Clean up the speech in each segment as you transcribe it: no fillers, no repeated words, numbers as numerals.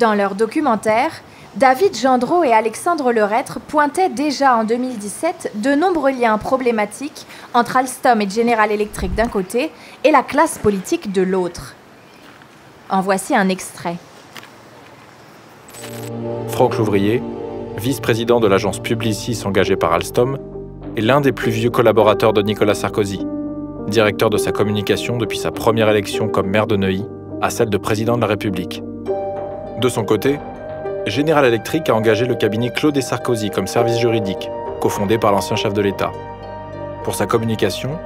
Dans leur documentaire, David Gendreau et Alexandre Lerêtre pointaient déjà en 2017 de nombreux liens problématiques entre Alstom et General Electric d'un côté et la classe politique de l'autre. En voici un extrait. Franck Louvrier, vice-président de l'agence Publicis engagée par Alstom, est l'un des plus vieux collaborateurs de Nicolas Sarkozy, directeur de sa communication depuis sa première élection comme maire de Neuilly à celle de président de la République. De son côté, General Electric a engagé le cabinet Claude et Sarkozy comme service juridique, cofondé par l'ancien chef de l'État. Pour sa communication,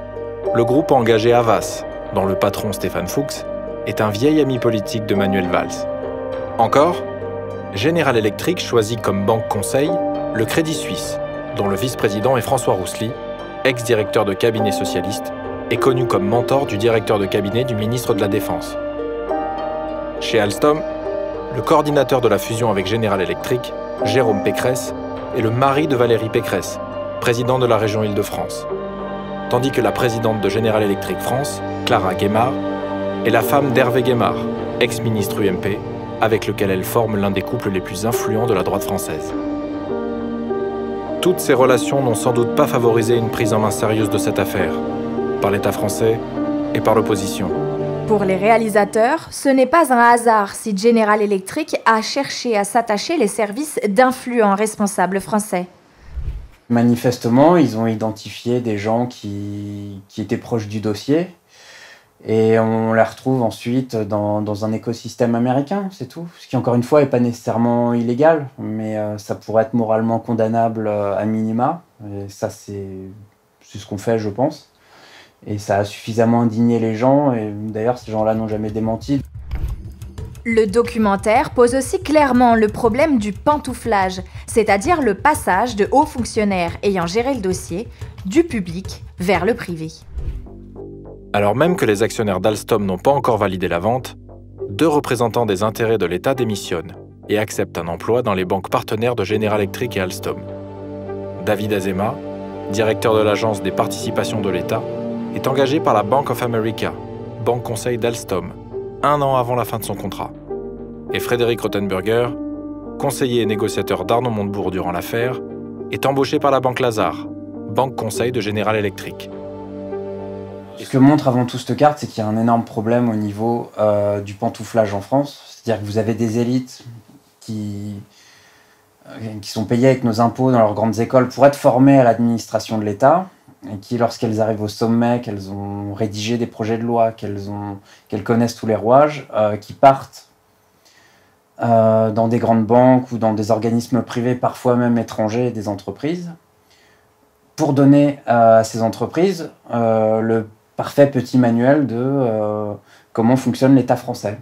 le groupe a engagé Havas, dont le patron Stéphane Fuchs est un vieil ami politique de Manuel Valls. Encore, General Electric choisit comme banque conseil le Crédit Suisse, dont le vice-président est François Roussely, ex-directeur de cabinet socialiste et connu comme mentor du directeur de cabinet du ministre de la Défense. Chez Alstom, le coordinateur de la fusion avec General Electric, Jérôme Pécresse, est le mari de Valérie Pécresse, président de la région Île-de-France. Tandis que la présidente de General Electric France, Clara Guémard, est la femme d'Hervé Guémard, ex-ministre UMP, avec lequel elle forme l'un des couples les plus influents de la droite française. Toutes ces relations n'ont sans doute pas favorisé une prise en main sérieuse de cette affaire, par l'État français et par l'opposition. Pour les réalisateurs, ce n'est pas un hasard si General Electric a cherché à s'attacher les services d'influents responsables français. Manifestement, ils ont identifié des gens qui étaient proches du dossier et on les retrouve ensuite dans un écosystème américain, c'est tout. Ce qui, encore une fois, n'est pas nécessairement illégal, mais ça pourrait être moralement condamnable à minima. Et ça, c'est ce qu'on fait, je pense. Et ça a suffisamment indigné les gens, et d'ailleurs ces gens-là n'ont jamais démenti. Le documentaire pose aussi clairement le problème du pantouflage, c'est-à-dire le passage de hauts fonctionnaires ayant géré le dossier du public vers le privé. Alors même que les actionnaires d'Alstom n'ont pas encore validé la vente, 2 représentants des intérêts de l'État démissionnent et acceptent un emploi dans les banques partenaires de General Electric et Alstom. David Azema, directeur de l'agence des participations de l'État, est engagé par la Bank of America, banque conseil d'Alstom, 1 an avant la fin de son contrat. Et Frédéric Rothenberger, conseiller et négociateur d'Arnaud Montebourg durant l'affaire, est embauché par la Banque Lazare, banque conseil de General Electric. Ce que montre avant tout cette carte, c'est qu'il y a un énorme problème au niveau du pantouflage en France. C'est-à-dire que vous avez des élites qui sont payées avec nos impôts dans leurs grandes écoles pour être formées à l'administration de l'État, et qui, lorsqu'elles arrivent au sommet, qu'elles ont rédigé des projets de loi, qu'elles connaissent tous les rouages, qui partent dans des grandes banques ou dans des organismes privés, parfois même étrangers, des entreprises, pour donner à ces entreprises le parfait petit manuel de comment fonctionne l'État français.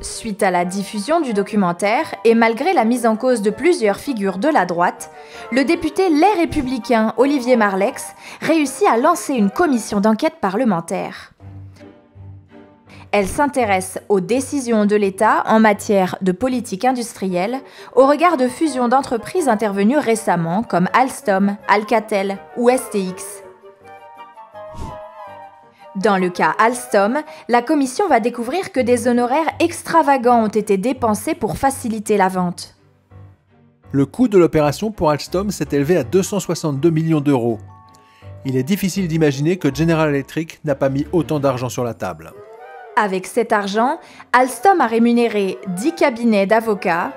Suite à la diffusion du documentaire, et malgré la mise en cause de plusieurs figures de la droite, le député Les Républicains Olivier Marleix réussit à lancer une commission d'enquête parlementaire. Elle s'intéresse aux décisions de l'État en matière de politique industrielle, au regard de fusions d'entreprises intervenues récemment comme Alstom, Alcatel ou STX. Dans le cas Alstom, la commission va découvrir que des honoraires extravagants ont été dépensés pour faciliter la vente. Le coût de l'opération pour Alstom s'est élevé à 262 millions d'euros. Il est difficile d'imaginer que General Electric n'a pas mis autant d'argent sur la table. Avec cet argent, Alstom a rémunéré 10 cabinets d'avocats,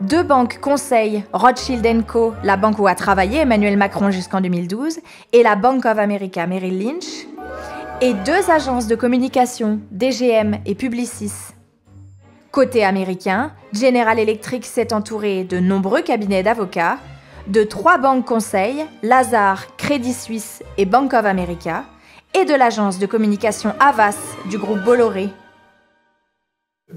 2 banques conseils, Rothschild & Co, la banque où a travaillé Emmanuel Macron jusqu'en 2012, et la Bank of America Merrill Lynch, et 2 agences de communication, DGM et Publicis. Côté américain, General Electric s'est entouré de nombreux cabinets d'avocats, de 3 banques conseils, Lazare, Crédit Suisse et Bank of America, et de l'agence de communication Havas du groupe Bolloré.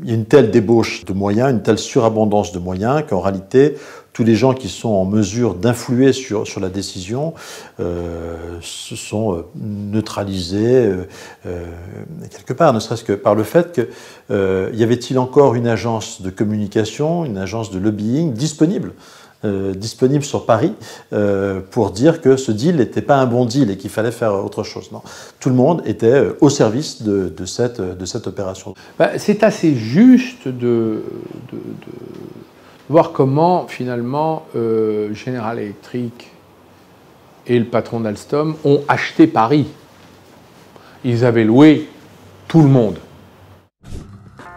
Il y a une telle débauche de moyens, une telle surabondance de moyens qu'en réalité, tous les gens qui sont en mesure d'influer sur la décision se sont neutralisés quelque part, ne serait-ce que par le fait que y avait-il encore une agence de communication, une agence de lobbying disponible sur Paris pour dire que ce deal n'était pas un bon deal et qu'il fallait faire autre chose. Non. Tout le monde était au service de cette opération. C'est assez juste voir comment finalement General Electric et le patron d'Alstom ont acheté Paris. Ils avaient loué tout le monde.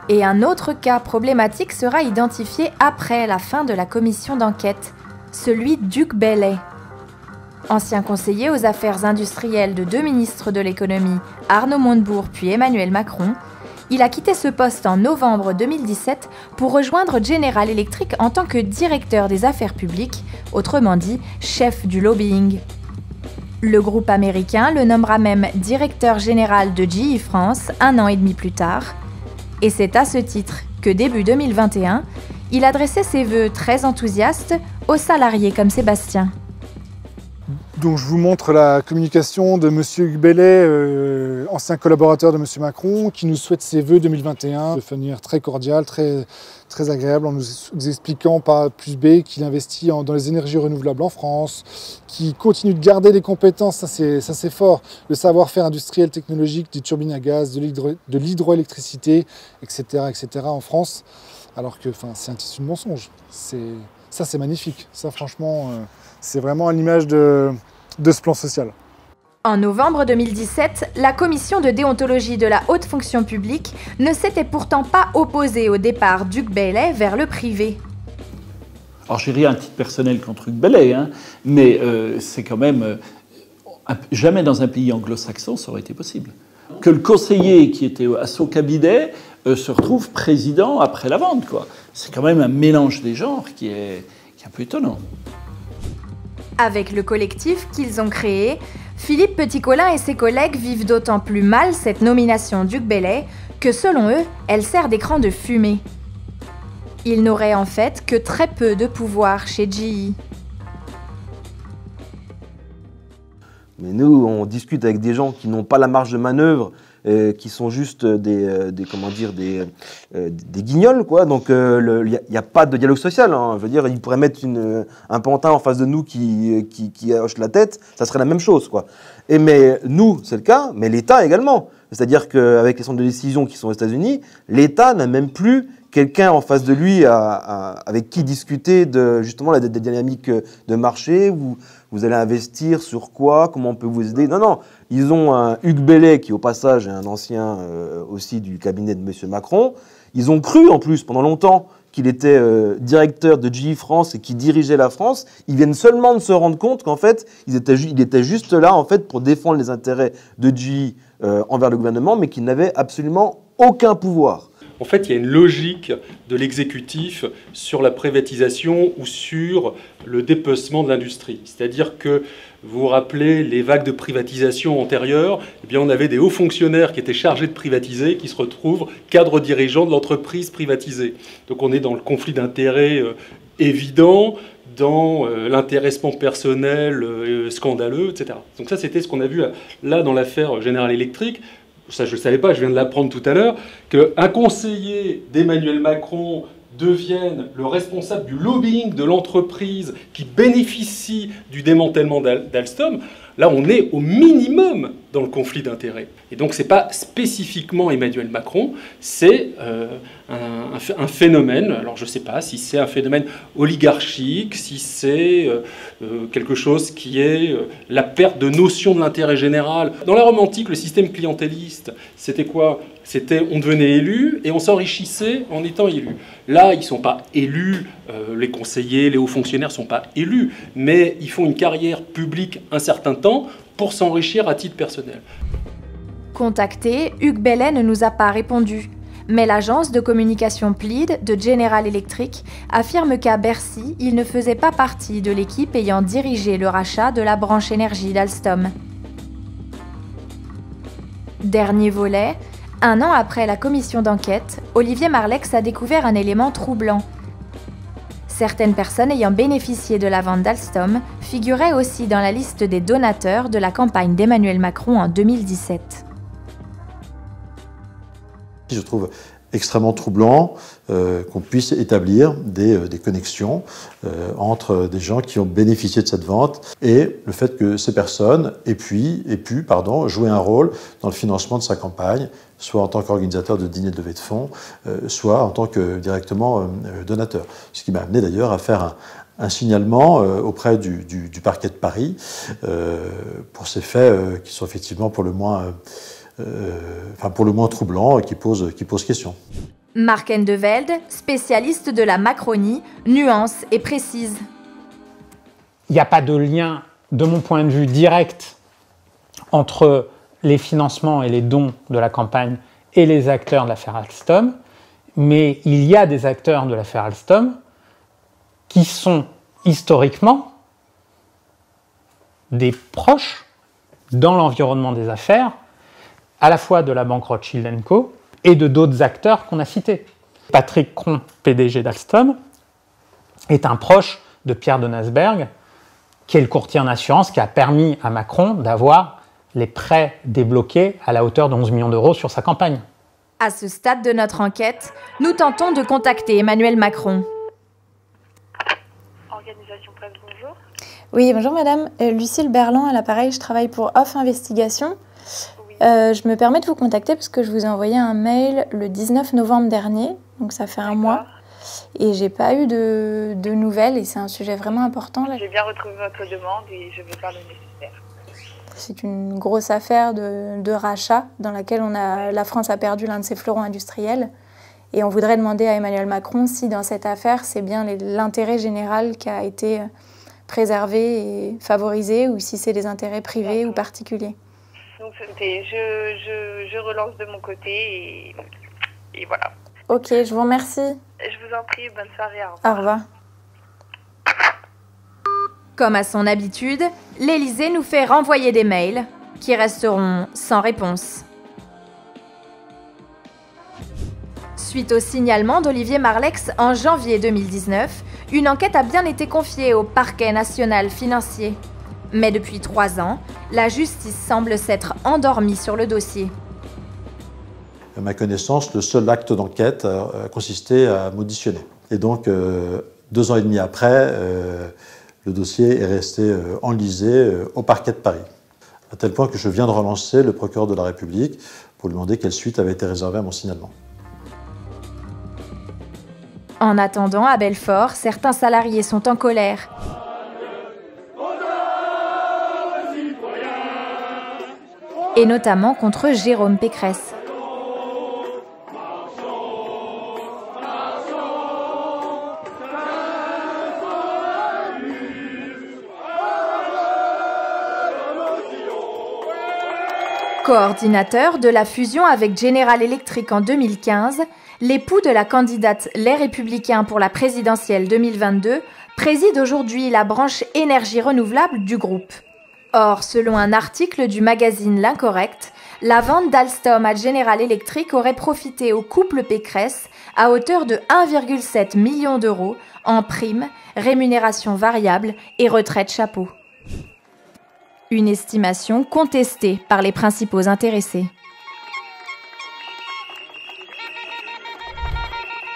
Et un autre cas problématique sera identifié après la fin de la commission d'enquête, celui d'Hugues Bellay. Ancien conseiller aux affaires industrielles de deux ministres de l'économie, Arnaud Montebourg puis Emmanuel Macron, il a quitté ce poste en novembre 2017 pour rejoindre General Electric en tant que directeur des affaires publiques, autrement dit chef du lobbying. Le groupe américain le nommera même directeur général de GE France 1 an et demi plus tard. Et c'est à ce titre que début 2021, il adressait ses vœux très enthousiastes aux salariés comme Sébastien. Donc je vous montre la communication de M. Hugues Bellay, ancien collaborateur de M. Macron, qui nous souhaite ses vœux 2021 de manière très cordiale, très agréable, en nous expliquant par A plus B qu'il investit dans les énergies renouvelables en France, qu'il continue de garder les compétences, ça c'est fort, le savoir-faire industriel, technologique, des turbines à gaz, de l'hydroélectricité, etc., en France, alors que c'est un tissu de mensonge. Ça c'est magnifique, ça franchement, c'est vraiment à l'image de ce plan social. En novembre 2017, la commission de déontologie de la haute fonction publique ne s'était pourtant pas opposée au départ d'Hugues Bellay vers le privé. Alors j'ai rien à titre personnel contre Hugues Bellay, hein, mais c'est quand même... jamais dans un pays anglo-saxon ça aurait été possible. Que le conseiller qui était à son cabinet se retrouve président après la vente, quoi. C'est quand même un mélange des genres qui est un peu étonnant. Avec le collectif qu'ils ont créé, Philippe Petitcolin et ses collègues vivent d'autant plus mal cette nomination d'Hugues Bellay que, selon eux, elle sert d'écran de fumée. Il n'aurait en fait que très peu de pouvoir chez GE. Mais nous, on discute avec des gens qui n'ont pas la marge de manœuvre, qui sont juste des guignols, quoi. Donc il n'y a pas de dialogue social, hein. Je veux dire, ils pourraient mettre un pantin en face de nous qui hoche la tête, ça serait la même chose, quoi. Mais nous, c'est le cas, mais l'État également. C'est-à-dire qu'avec les centres de décision qui sont aux États-Unis, l'État n'a même plus quelqu'un en face de lui avec qui discuter de justement la dynamique de marché, où vous allez investir sur quoi, comment on peut vous aider. Non, ils ont un Hugues Bellay qui au passage est un ancien aussi du cabinet de M. Macron. Ils ont cru en plus pendant longtemps qu'il était directeur de GE France et qui dirigeait la France. Ils viennent seulement de se rendre compte qu'en fait, il était juste là en fait pour défendre les intérêts de GE envers le gouvernement, mais qu'il n'avait absolument aucun pouvoir. En fait, il y a une logique de l'exécutif sur la privatisation ou sur le dépecement de l'industrie. C'est-à-dire que, vous vous rappelez, les vagues de privatisation antérieures, eh bien, on avait des hauts fonctionnaires qui étaient chargés de privatiser, qui se retrouvent cadres dirigeants de l'entreprise privatisée. Donc on est dans le conflit d'intérêts évident, dans l'intéressement personnel scandaleux, etc. Donc ça, c'était ce qu'on a vu là dans l'affaire General Electric. Ça, je ne le savais pas, je viens de l'apprendre tout à l'heure, qu'un conseiller d'Emmanuel Macron devienne le responsable du lobbying de l'entreprise qui bénéficie du démantèlement d'Alstom. Là, on est au minimum dans le conflit d'intérêts. Et donc, ce n'est pas spécifiquement Emmanuel Macron, c'est un phénomène, alors je ne sais pas si c'est un phénomène oligarchique, si c'est quelque chose qui est la perte de notion de l'intérêt général. Dans la Rome antique, le système clientéliste, c'était quoi? C'était on devenait élu et on s'enrichissait en étant élu. Là, ils ne sont pas élus, les conseillers, les hauts fonctionnaires ne sont pas élus, mais ils font une carrière publique un certain temps pour s'enrichir à titre personnel. Contacté, Hugues Bellay ne nous a pas répondu. Mais l'agence de communication Pleed de General Electric affirme qu'à Bercy, il ne faisait pas partie de l'équipe ayant dirigé le rachat de la branche énergie d'Alstom. Dernier volet, 1 an après la commission d'enquête, Olivier Marleix a découvert un élément troublant. Certaines personnes ayant bénéficié de la vente d'Alstom figuraient aussi dans la liste des donateurs de la campagne d'Emmanuel Macron en 2017. Je trouve extrêmement troublant qu'on puisse établir des connexions entre des gens qui ont bénéficié de cette vente et le fait que ces personnes aient pu jouer un rôle dans le financement de sa campagne, soit en tant qu'organisateur de dîners de levée de fonds, soit en tant que directement donateur. Ce qui m'a amené d'ailleurs à faire un signalement auprès du parquet de Paris pour ces faits qui sont effectivement pour le moins troublants et qui posent question. Marc Endeveld, spécialiste de la Macronie, nuance et précise. Il n'y a pas de lien, de mon point de vue, direct entre les financements et les dons de la campagne et les acteurs de l'affaire Alstom, mais il y a des acteurs de l'affaire Alstom qui sont historiquement des proches dans l'environnement des affaires, à la fois de la banque Rothschild & Co et de d'autres acteurs qu'on a cités. Patrick Cron, PDG d'Alstom, est un proche de Pierre de Nasberg, qui est le courtier en assurance qui a permis à Macron d'avoir les prêts débloqués à la hauteur de 11 millions d'euros sur sa campagne. À ce stade de notre enquête, nous tentons de contacter Emmanuel Macron. Organisation Presse, bonjour. Oui, bonjour madame. Lucille Berland à l'appareil, je travaille pour Off Investigation. Je me permets de vous contacter parce que je vous ai envoyé un mail le 19 novembre dernier, donc ça fait un mois, et j'ai pas eu de nouvelles et c'est un sujet vraiment important. J'ai bien retrouvé votre demande et je vais faire le nécessaire. C'est une grosse affaire de rachat dans laquelle la France a perdu l'un de ses fleurons industriels et on voudrait demander à Emmanuel Macron si dans cette affaire c'est bien l'intérêt général qui a été préservé et favorisé ou si c'est des intérêts privés ou particuliers. Donc je relance de mon côté et voilà. Ok, je vous remercie. Je vous en prie, bonne soirée. Au revoir. Comme à son habitude, l'Élysée nous fait renvoyer des mails qui resteront sans réponse. Suite au signalement d'Olivier Marleix en janvier 2019, une enquête a bien été confiée au Parquet national financier. Mais depuis 3 ans, la justice semble s'être endormie sur le dossier. À ma connaissance, le seul acte d'enquête a consisté à m'auditionner. Et donc, 2 ans et demi après, le dossier est resté enlisé au parquet de Paris. À tel point que je viens de relancer le procureur de la République pour lui demander quelle suite avait été réservée à mon signalement. En attendant, à Belfort, certains salariés sont en colère. Et notamment contre Jérôme Pécresse. Coordinateur de la fusion avec General Electric en 2015, l'époux de la candidate Les Républicains pour la présidentielle 2022 préside aujourd'hui la branche énergie renouvelable du groupe. Or, selon un article du magazine L'Incorrect, la vente d'Alstom à General Electric aurait profité au couple Pécresse à hauteur de 1,7 million d'euros en primes, rémunération variable et retraite chapeau. Une estimation contestée par les principaux intéressés.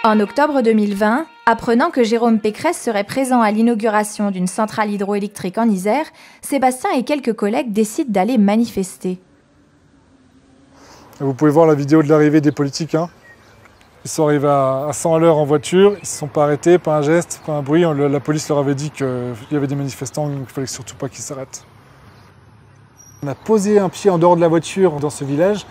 En octobre 2020, apprenant que Jérôme Pécresse serait présent à l'inauguration d'une centrale hydroélectrique en Isère, Sébastien et quelques collègues décident d'aller manifester. Vous pouvez voir la vidéo de l'arrivée des politiques. Ils sont arrivés à 100 à l'heure en voiture, ils ne se sont pas arrêtés, pas un geste, pas un bruit. La police leur avait dit qu'il y avait des manifestants, donc il ne fallait surtout pas qu'ils s'arrêtent. On a posé un pied en dehors de la voiture dans ce village.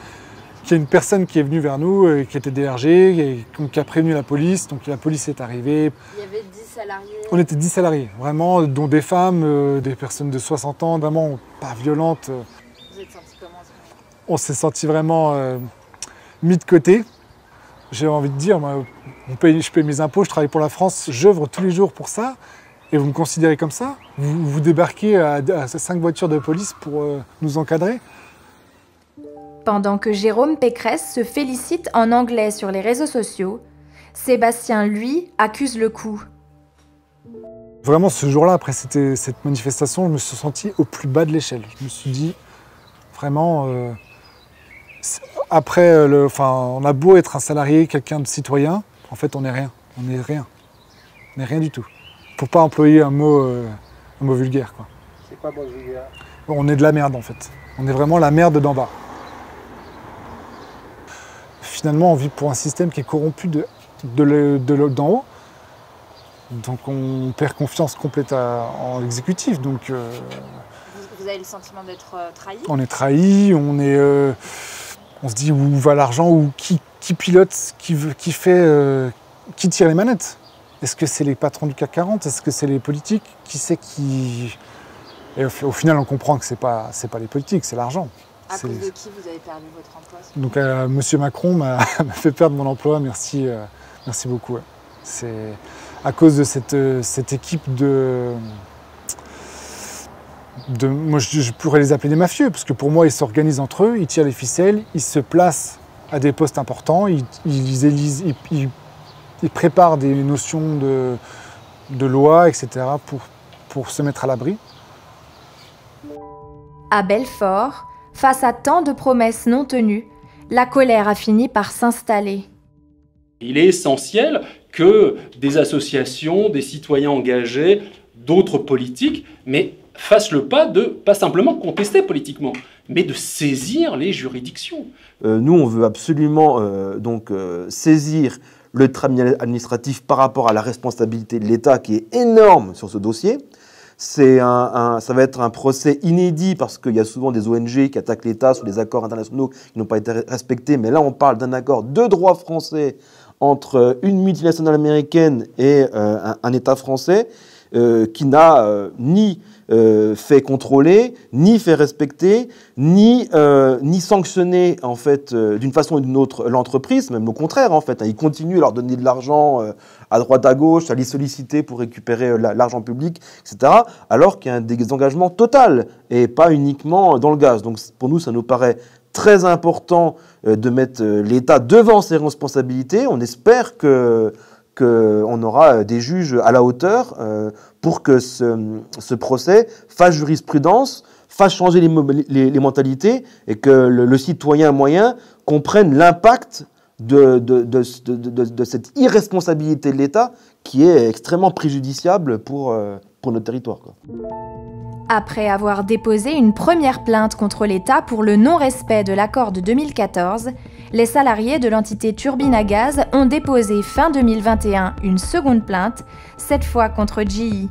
Il y a une personne qui est venue vers nous, qui était DRG, qui a prévenu la police, donc la police est arrivée. Il y avait 10 salariés. On était 10 salariés, vraiment, dont des femmes, des personnes de 60 ans, vraiment pas violentes. Vous êtes sentis comment? On s'est sentis vraiment mis de côté. J'ai envie de dire, moi, je paye mes impôts, je travaille pour la France, j'œuvre tous les jours pour ça, et vous me considérez comme ça? Vous débarquez à 5 voitures de police pour nous encadrer? Pendant que Jérôme Pécresse se félicite en anglais sur les réseaux sociaux, Sébastien, lui, accuse le coup. Vraiment, ce jour-là, après cette manifestation, je me suis senti au plus bas de l'échelle. Je me suis dit, vraiment, Après, on a beau être un salarié, quelqu'un de citoyen, en fait, on n'est rien. On n'est rien. On n'est rien du tout. Pour pas employer un mot vulgaire, quoi. C'est quoi, mot vulgaire? On est de la merde, en fait. On est vraiment la merde d'en bas. Finalement, on vit pour un système qui est corrompu d'en haut. Donc on perd confiance complète en l'exécutif. Donc, vous avez le sentiment d'être trahi? On est trahi, on se dit où va l'argent, ou qui pilote, qui tire les manettes. Est-ce que c'est les patrons du CAC 40? Est-ce que c'est les politiques? Qui c'est qui... Et au final, on comprend que c'est pas les politiques, c'est l'argent. À cause de qui vous avez perdu votre emploi? Donc Monsieur Macron m'a fait perdre mon emploi, merci beaucoup. Ouais. C'est à cause de cette équipe moi je pourrais les appeler des mafieux, parce que pour moi ils s'organisent entre eux, ils tirent les ficelles, ils se placent à des postes importants, ils préparent des notions de loi, etc. pour se mettre à l'abri. À Belfort, face à tant de promesses non tenues, la colère a fini par s'installer. Il est essentiel que des associations, des citoyens engagés, d'autres politiques, mais fassent le pas de, pas simplement contester politiquement, mais de saisir les juridictions. Nous, on veut absolument saisir le tribunal administratif par rapport à la responsabilité de l'État qui est énorme sur ce dossier. Ça va être un procès inédit parce qu'il y a souvent des ONG qui attaquent l'État sur des accords internationaux qui n'ont pas été respectés. Mais là, on parle d'un accord de droit français entre une multinationale américaine et un État français qui n'a ni fait contrôler, ni fait respecter, ni sanctionner en fait d'une façon ou d'une autre l'entreprise, même au contraire en fait. Ils continuent à leur donner de l'argent à droite à gauche, à les solliciter pour récupérer l'argent public, etc. Alors qu'il y a un désengagement total et pas uniquement dans le gaz. Donc pour nous, ça nous paraît très important de mettre l'État devant ses responsabilités. On espère qu'on aura des juges à la hauteur pour que ce procès fasse jurisprudence, fasse changer les mentalités et que le citoyen moyen comprenne l'impact de cette irresponsabilité de l'État qui est extrêmement préjudiciable pour notre territoire, quoi. Après avoir déposé une première plainte contre l'État pour le non-respect de l'accord de 2014, les salariés de l'entité Turbine à Gaz ont déposé fin 2021 une seconde plainte, cette fois contre GE.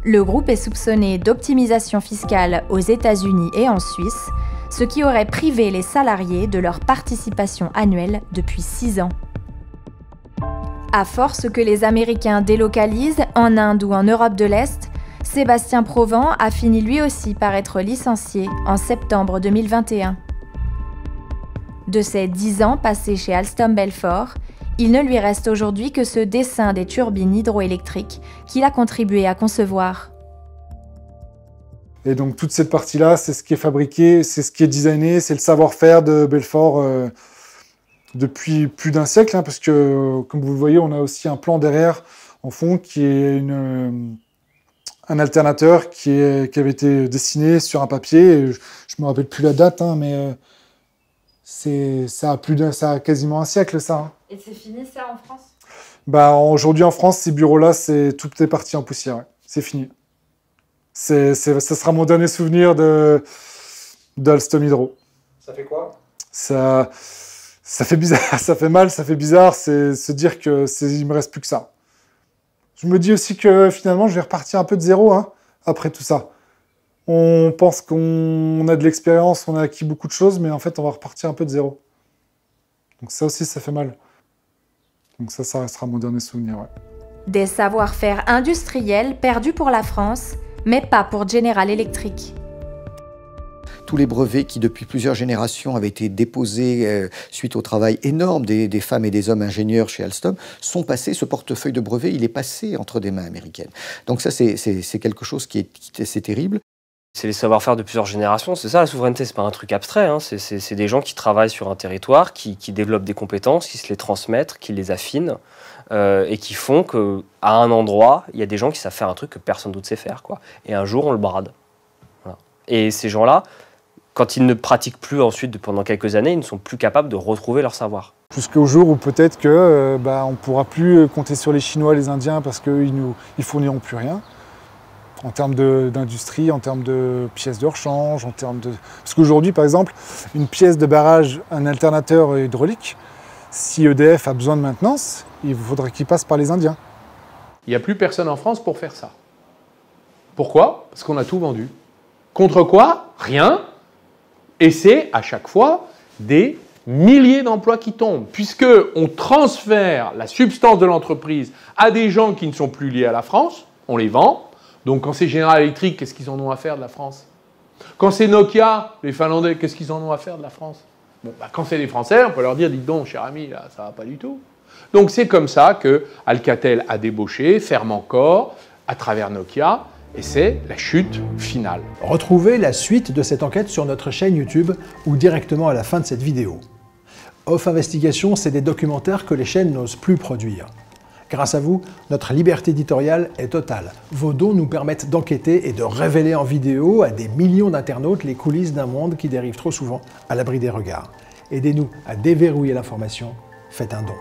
Le groupe est soupçonné d'optimisation fiscale aux États-Unis et en Suisse, ce qui aurait privé les salariés de leur participation annuelle depuis 6 ans. À force que les Américains délocalisent en Inde ou en Europe de l'Est, Sébastien Provent a fini lui aussi par être licencié en septembre 2021. De ses 10 ans passés chez Alstom Belfort, il ne lui reste aujourd'hui que ce dessin des turbines hydroélectriques qu'il a contribué à concevoir. Et donc toute cette partie-là, c'est ce qui est fabriqué, c'est ce qui est designé, c'est le savoir-faire de Belfort depuis plus d'un siècle, hein, parce que, comme vous le voyez, on a aussi un plan derrière, en fond, qui est un alternateur qui avait été dessiné sur un papier. Je me rappelle plus la date, hein, mais ça a quasiment un siècle, ça. Hein. Et c'est fini, ça, en France? Aujourd'hui, en France, ces bureaux-là, tout est parti en poussière. Ouais. C'est fini. Ça sera mon dernier souvenir d'Alstom Hydro. Ça fait quoi? Ça fait bizarre, ça fait mal, ça fait bizarre, c'est se dire qu'il me reste plus que ça. Je me dis aussi que finalement, je vais repartir un peu de zéro, hein, après tout ça. On pense qu'on a de l'expérience, on a acquis beaucoup de choses, mais en fait, on va repartir un peu de zéro. Donc ça aussi, ça fait mal. Donc ça restera mon dernier souvenir. Ouais. Des savoir-faire industriels perdus pour la France, mais pas pour General Electric. Tous les brevets qui, depuis plusieurs générations, avaient été déposés suite au travail énorme des femmes et des hommes ingénieurs chez Alstom, sont passés, ce portefeuille de brevets, il est passé entre des mains américaines. Donc ça, c'est quelque chose qui est terrible. C'est les savoir-faire de plusieurs générations, c'est ça la souveraineté, c'est pas un truc abstrait, hein. C'est des gens qui travaillent sur un territoire, qui développent des compétences, qui se les transmettent, qui les affinent, et qui font qu'à un endroit, il y a des gens qui savent faire un truc que personne d'autre sait faire, quoi. Et un jour, on le brade. Voilà. Et ces gens-là, Quand ils ne pratiquent plus ensuite pendant quelques années, ils ne sont plus capables de retrouver leur savoir. Jusqu'au jour où peut-être que on ne pourra plus compter sur les Chinois, les Indiens, parce qu'ils fourniront plus rien. En termes d'industrie, en termes de pièces de rechange, en termes de... Parce qu'aujourd'hui, par exemple, une pièce de barrage, un alternateur hydraulique, si EDF a besoin de maintenance, il faudrait qu'il passe par les Indiens. Il n'y a plus personne en France pour faire ça. Pourquoi? Parce qu'on a tout vendu. Contre quoi? Rien. Et c'est à chaque fois des milliers d'emplois qui tombent, puisqu'on transfère la substance de l'entreprise à des gens qui ne sont plus liés à la France, on les vend. Donc quand c'est General Electric, qu'est-ce qu'ils en ont à faire de la France? Quand c'est Nokia, les Finlandais, qu'est-ce qu'ils en ont à faire de la France? Bon, quand c'est les Français, on peut leur dire, dites donc, cher ami, là, ça va pas du tout. Donc c'est comme ça que Alcatel a débauché, ferme encore, à travers Nokia, et c'est la chute finale. Retrouvez la suite de cette enquête sur notre chaîne YouTube ou directement à la fin de cette vidéo. Off Investigation, c'est des documentaires que les chaînes n'osent plus produire. Grâce à vous, notre liberté éditoriale est totale. Vos dons nous permettent d'enquêter et de révéler en vidéo à des millions d'internautes les coulisses d'un monde qui dérive trop souvent à l'abri des regards. Aidez-nous à déverrouiller l'information, faites un don.